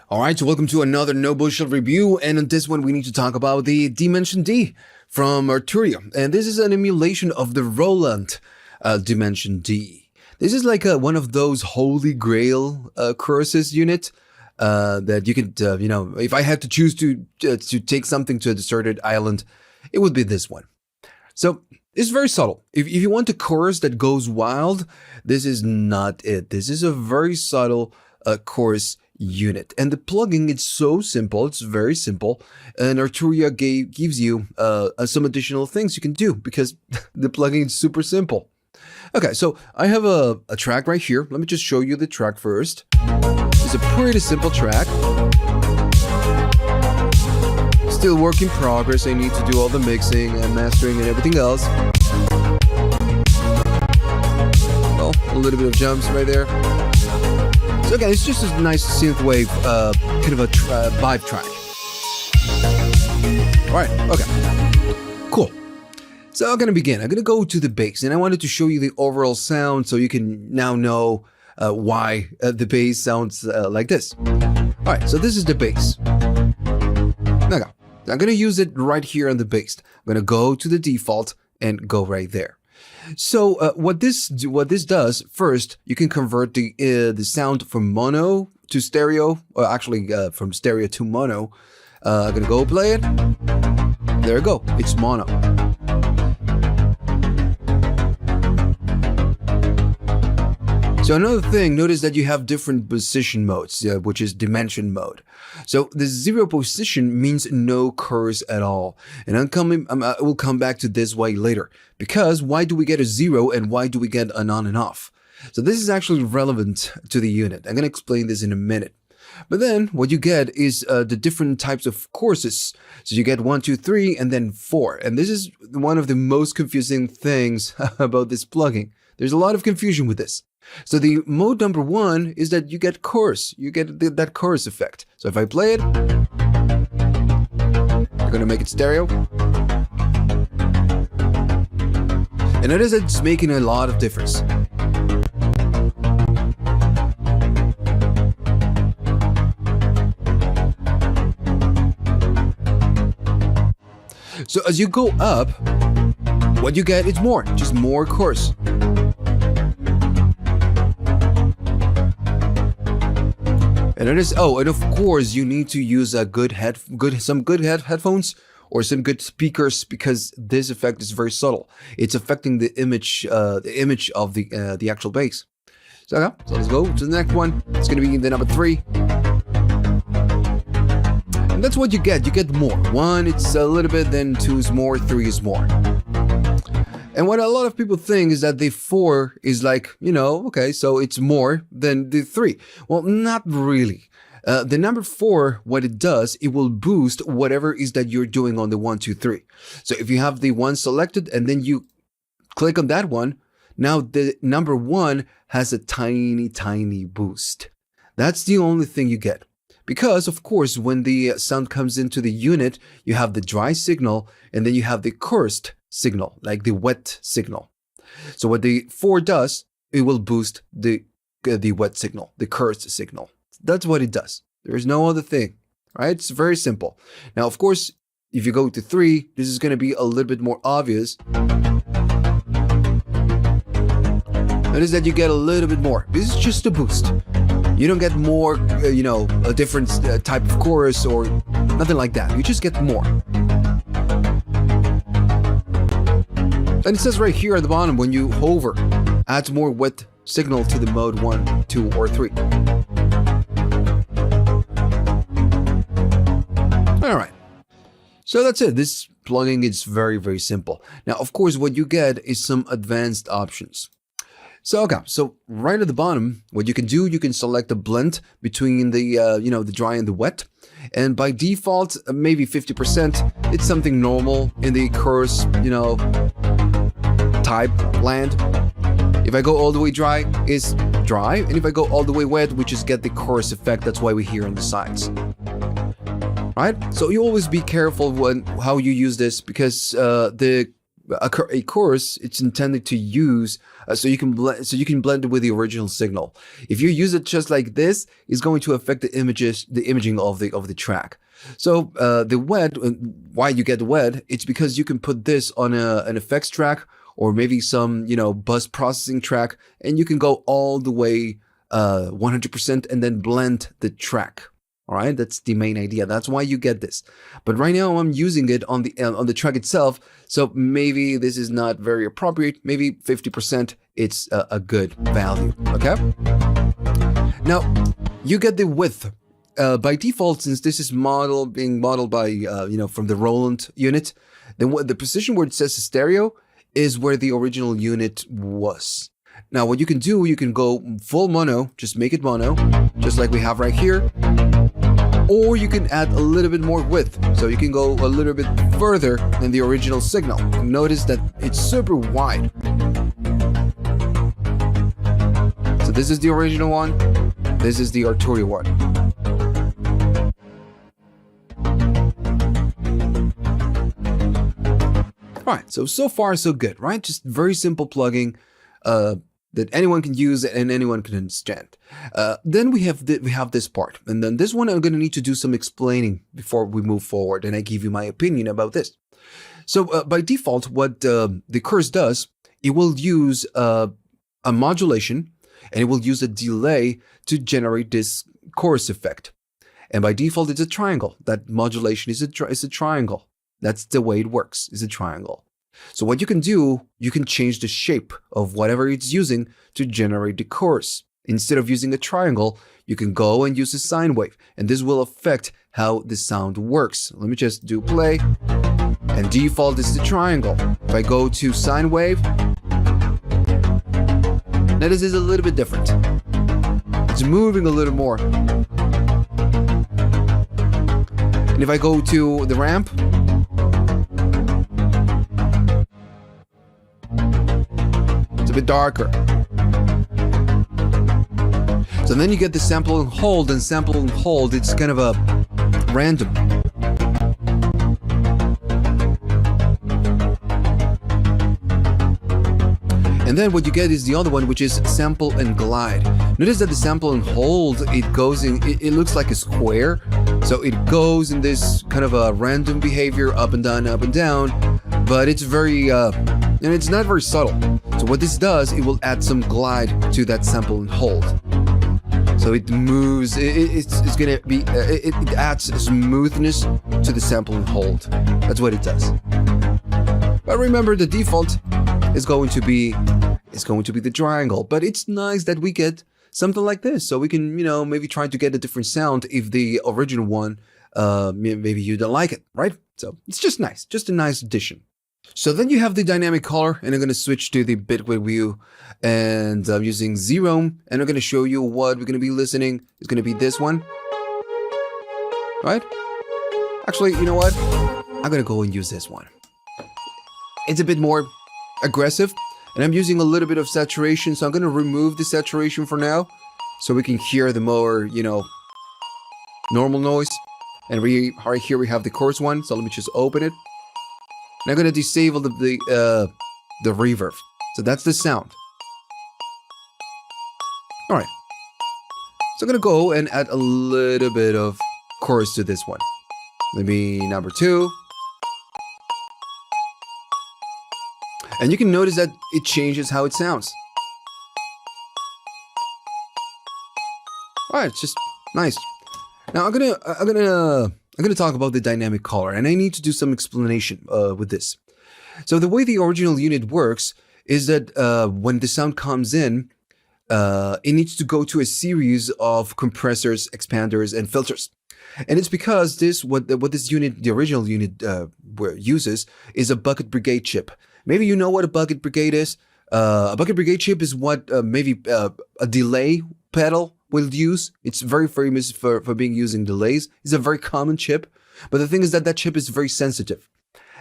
Alright, so welcome to another No Bullshit review, and in this one we need to talk about the Dimension D from Arturia. And this is an emulation of the Roland Dimension D. This is like one of those holy grail curses unit that you could, if I had to choose to take something to a deserted island, it would be this one. So it's very subtle. If you want a chorus that goes wild, this is not it. This is a very subtle chorus unit, and the plugin is so simple. It's very simple, and Arturia gives you some additional things you can do because the plugin is super simple. Okay, so I have a track right here. Let me just show you the track first. It's a pretty simple track. Still work in progress. I need to do all the mixing and mastering and everything else. Well, a little bit of jumps right there. So again, it's just a nice synthwave, kind of a vibe track. Alright, okay, cool. So I'm gonna begin. I'm gonna go to the bass, and I wanted to show you the overall sound so you can now know why the bass sounds like this. Alright, so this is the bass. Okay, I'm gonna use it right here on the bass. I'm gonna go to the default and go right there. So what this does, first, you can convert the sound from mono to stereo, or actually from stereo to mono. I'm gonna go play it. There we go, it's mono. So another thing, notice that you have different position modes, which is dimension mode. So the 0 position means no curves at all. And I will come back to this way later. Because why do we get a 0 and why do we get an on and off? So this is actually relevant to the unit. I'm going to explain this in a minute. But then what you get is the different types of courses. So you get 1, 2, 3, and then 4. And this is one of the most confusing things about this plugin. There's a lot of confusion with this. So the mode number 1 is that you get chorus. You get that chorus effect. So if I play it, I'm going to make it stereo. And notice that it's making a lot of difference. So as you go up, what you get is more, just more chorus. And it is, and of course you need to use some good headphones or some good speakers, because this effect is very subtle. It's affecting the image of the actual bass. So, okay, so let's go to the next one. It's going to be the number 3. And that's what you get. You get more. 1, it's a little bit, then 2 is more, 3 is more. And what a lot of people think is that the 4 is like, okay, so it's more than the 3. Well, not really. The number 4, what it does, it will boost whatever is that you're doing on the 1, 2, 3. So if you have the 1 selected and then you click on that one, now the number 1 has a tiny, tiny boost. That's the only thing you get. Because, of course, when the sound comes into the unit, you have the dry signal and then you have the coursed signal, like the wet signal. So what the 4 does, it will boost the wet signal, the coursed signal. That's what it does. There is no other thing, right? It's very simple. Now, of course, if you go to 3, this is going to be a little bit more obvious. Notice that you get a little bit more. This is just a boost. You don't get more, a different type of chorus or nothing like that. You just get more. And it says right here at the bottom, when you hover, adds more wet signal to the mode 1, 2, or 3. Alright, so that's it. This plugin is very, very simple. Now, of course, what you get is some advanced options. So, okay, so right at the bottom, what you can do, you can select a blend between the, the dry and the wet. And by default, maybe 50%, it's something normal in the chorus, type land. If I go all the way dry, it's dry. And if I go all the way wet, we just get the chorus effect. That's why we hear on the sides. Right? So you always be careful how you use this, because the a chorus, it's intended to use so you can blend it with the original signal. If you use it just like this, it's going to affect the imaging of the track. So the wet, why you get wet, it's because you can put this on an effects track or maybe some bus processing track, and you can go all the way 100% and then blend the track. All right, that's the main idea. That's why you get this. But right now I'm using it on the track itself, so maybe this is not very appropriate. Maybe 50%, it's a good value. Okay. Now you get the width. By default, since this is being modeled by from the Roland unit, then the position where it says stereo is where the original unit was. Now what you can do, you can go full mono, just make it mono, just like we have right here. Or you can add a little bit more width, so you can go a little bit further than the original signal. Notice that it's super wide. So this is the original one, this is the Arturia one. Alright, so far so good, right? Just very simple plugin that anyone can use and anyone can understand. Then we have this part, and then this one I'm going to need to do some explaining before we move forward, and I give you my opinion about this. So by default, what the chorus does, it will use a modulation, and it will use a delay to generate this chorus effect. And by default, it's a triangle. That modulation is a triangle. That's the way it works, is a triangle. So what you can do, you can change the shape of whatever it's using to generate the chorus. Instead of using a triangle, you can go and use a sine wave, and this will affect how the sound works. Let me just do play, and default is the triangle. If I go to sine wave, now this is a little bit different. It's moving a little more. And if I go to the ramp, bit darker. So then you get the sample and hold, and sample and hold, it's kind of a random. And then what you get is the other one, which is sample and glide. Notice that the sample and hold, it goes in, it looks like a square. So it goes in this kind of a random behavior, up and down, but it's very, and it's not very subtle. So what this does, it will add some glide to that sample and hold. So it moves, it's gonna be, it adds smoothness to the sample and hold. That's what it does. But remember, the default is going to be the triangle. But it's nice that we get something like this, so we can, maybe try to get a different sound if the original one, maybe you don't like it, right? So it's just nice, just a nice addition. So then you have the dynamic color, and I'm going to switch to the bitwidth view, and I'm using 0, and I'm going to show you what we're going to be listening. It's going to be this one, right? Actually, you know what? I'm going to go and use this one. It's a bit more aggressive, and I'm using a little bit of saturation, so I'm going to remove the saturation for now, so we can hear the more, normal noise. And right here we have the chorus one, so let me just open it. And I'm going to disable the reverb. So that's the sound. All right. So I'm going to go and add a little bit of chorus to this one. Maybe number 2. And you can notice that it changes how it sounds. All right, it's just nice. Now I'm gonna talk about the dynamic color, and I need to do some explanation with this. So the way the original unit works is that when the sound comes in, it needs to go to a series of compressors, expanders, and filters. And it's because what this unit, the original unit, uses is a bucket brigade chip. Maybe you know what a bucket brigade is. A bucket brigade chip is what maybe a delay pedal will use. It's very famous for being using delays. It's a very common chip, but the thing is that that chip is very sensitive.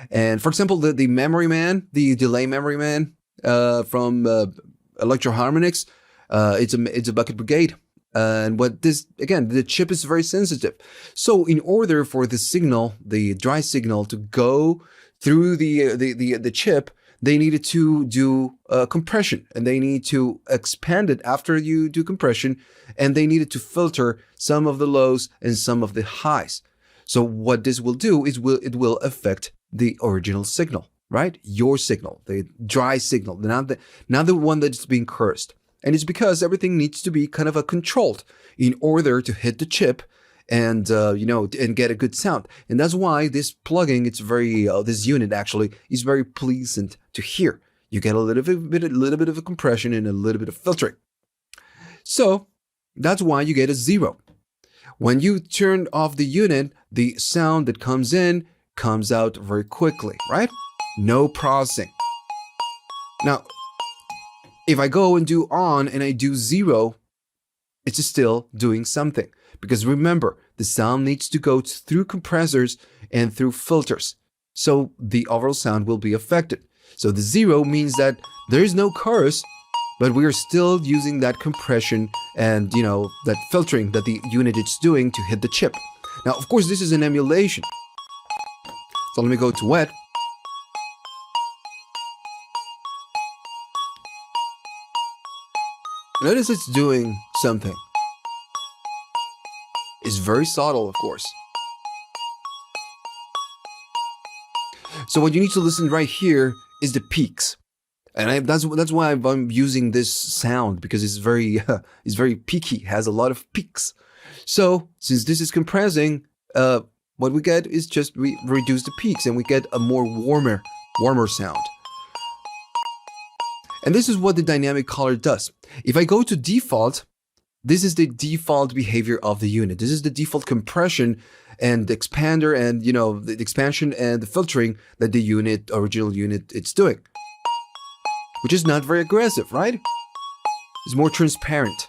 And for example, the memory man, the delay memory man from Electro Harmonix, it's a bucket brigade. And what this, again, the chip is very sensitive. So in order for the signal, the dry signal, to go through the chip, they needed to do compression, and they need to expand it after you do compression, and they needed to filter some of the lows and some of the highs. So what this will do is it will affect the original signal, right? Your signal, the dry signal, not the one that's being cursed. And it's because everything needs to be kind of controlled in order to hit the chip and and get a good sound. And that's why this plugin, it's very this unit actually is very pleasant to hear. You get a little bit of a compression and a little bit of filtering. So that's why you get a 0. When you turn off the unit, the sound that comes in comes out very quickly, right? No processing. Now, if I go and do on and I do 0, it's still doing something. Because remember, the sound needs to go through compressors and through filters. So the overall sound will be affected. So the 0 means that there is no chorus, but we are still using that compression and, that filtering that the unit is doing to hit the chip. Now, of course, this is an emulation. So let me go to wet. Notice it's doing something. It's very subtle, of course. So what you need to listen right here is the peaks, and that's why I'm using this sound, because it's very peaky, has a lot of peaks. So since this is compressing, what we get is just we reduce the peaks and we get a more warmer sound. And this is what the dynamic color does. If I go to default, this is the default behavior of the unit. This is the default compression and the expander and, the expansion and the filtering that the original unit, it's doing. Which is not very aggressive, right? It's more transparent.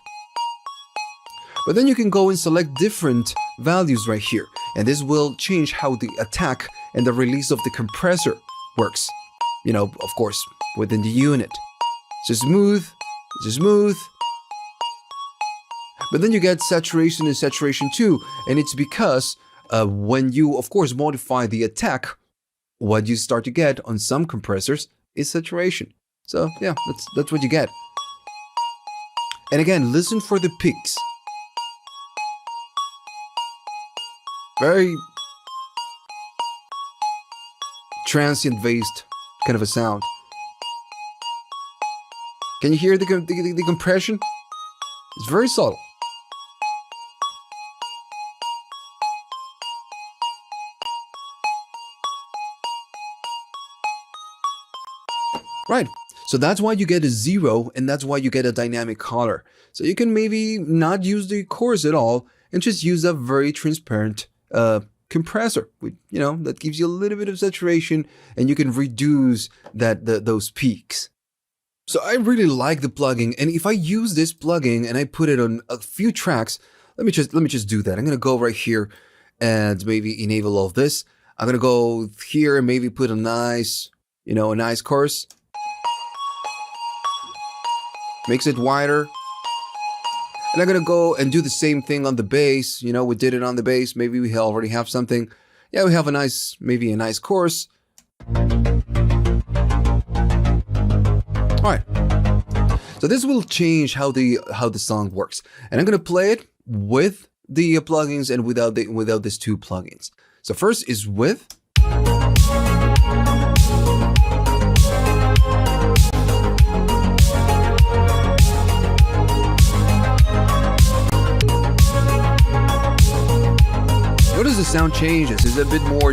But then you can go and select different values right here. And this will change how the attack and the release of the compressor works. Of course, within the unit. It's smooth. But then you get saturation and saturation too, and it's because when you, of course, modify the attack, what you start to get on some compressors is saturation. So yeah, that's what you get. And again, listen for the peaks. Very transient-based kind of a sound. Can you hear the compression? It's very subtle. Right, so that's why you get a 0, and that's why you get a dynamic color. So you can maybe not use the chorus at all and just use a very transparent compressor, that gives you a little bit of saturation, and you can reduce those peaks. So I really like the plugin, and if I use this plugin and I put it on a few tracks, let me just do that. I'm gonna go right here and maybe enable all of this. I'm gonna go here and maybe put a nice chorus. Makes it wider. And I'm gonna go and do the same thing on the bass. We did it on the bass. Maybe we already have something. Yeah, we have maybe a nice chorus. All right. So this will change how the song works, and I'm gonna play it with the plugins and without these two plugins. So first is with. Notice the sound changes. It's a bit more,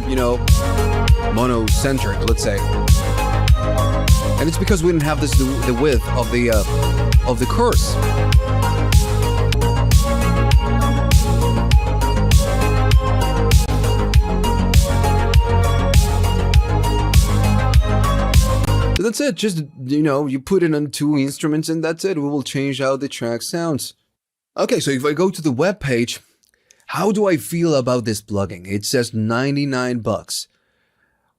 monocentric, let's say. And it's because we didn't have the width of the chorus. So that's it. Just, you put it on 2 instruments and that's it. We will change how the track sounds. Okay, so if I go to the web page, how do I feel about this plugin? It says $99.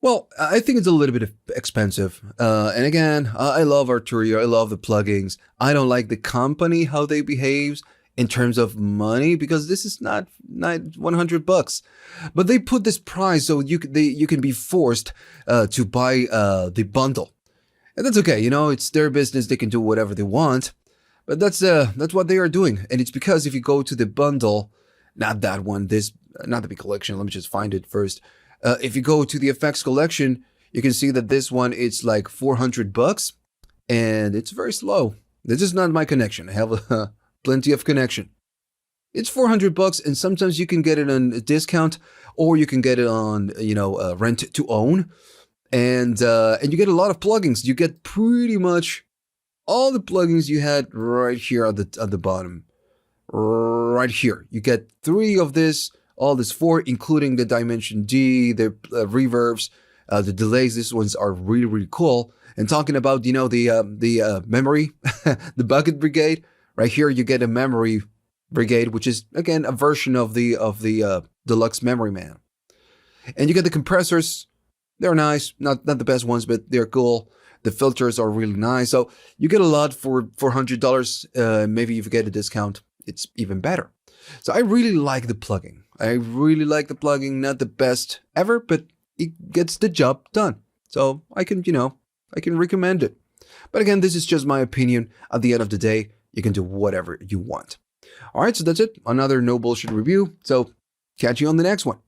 Well, I think it's a little bit expensive. And again, I love Arturia. I love the plugins. I don't like the company, how they behave. in terms of money, because this is not $100, but they put this price so you can be forced to buy the bundle, and that's okay. You know, it's their business; they can do whatever they want, but that's what they are doing, and it's because if you go to the bundle, not that one, not the big collection. Let me just find it first. If you go to the effects collection, you can see that this one it's like $400, and it's very slow. This is not my connection. I have plenty of connection. It's $400, and sometimes you can get it on a discount, or you can get it on rent to own, and you get a lot of plugins. You get pretty much all the plugins you had right here at the bottom, right here. You get 3 of this, all this 4, including the Dimension D, the reverbs, the delays. These ones are really, really cool. And talking about the memory, the bucket brigade. Right here, you get a memory brigade, which is again a version of the deluxe memory man. And you get the compressors. They're nice, not the best ones, but they're cool. The filters are really nice. So you get a lot for $400. Maybe if you get a discount, it's even better. So I really like the plugin. Not the best ever, but it gets the job done. So I can recommend it. But again, this is just my opinion. At the end of the day, you can do whatever you want. All right, so that's it. Another no bullshit review. So catch you on the next one.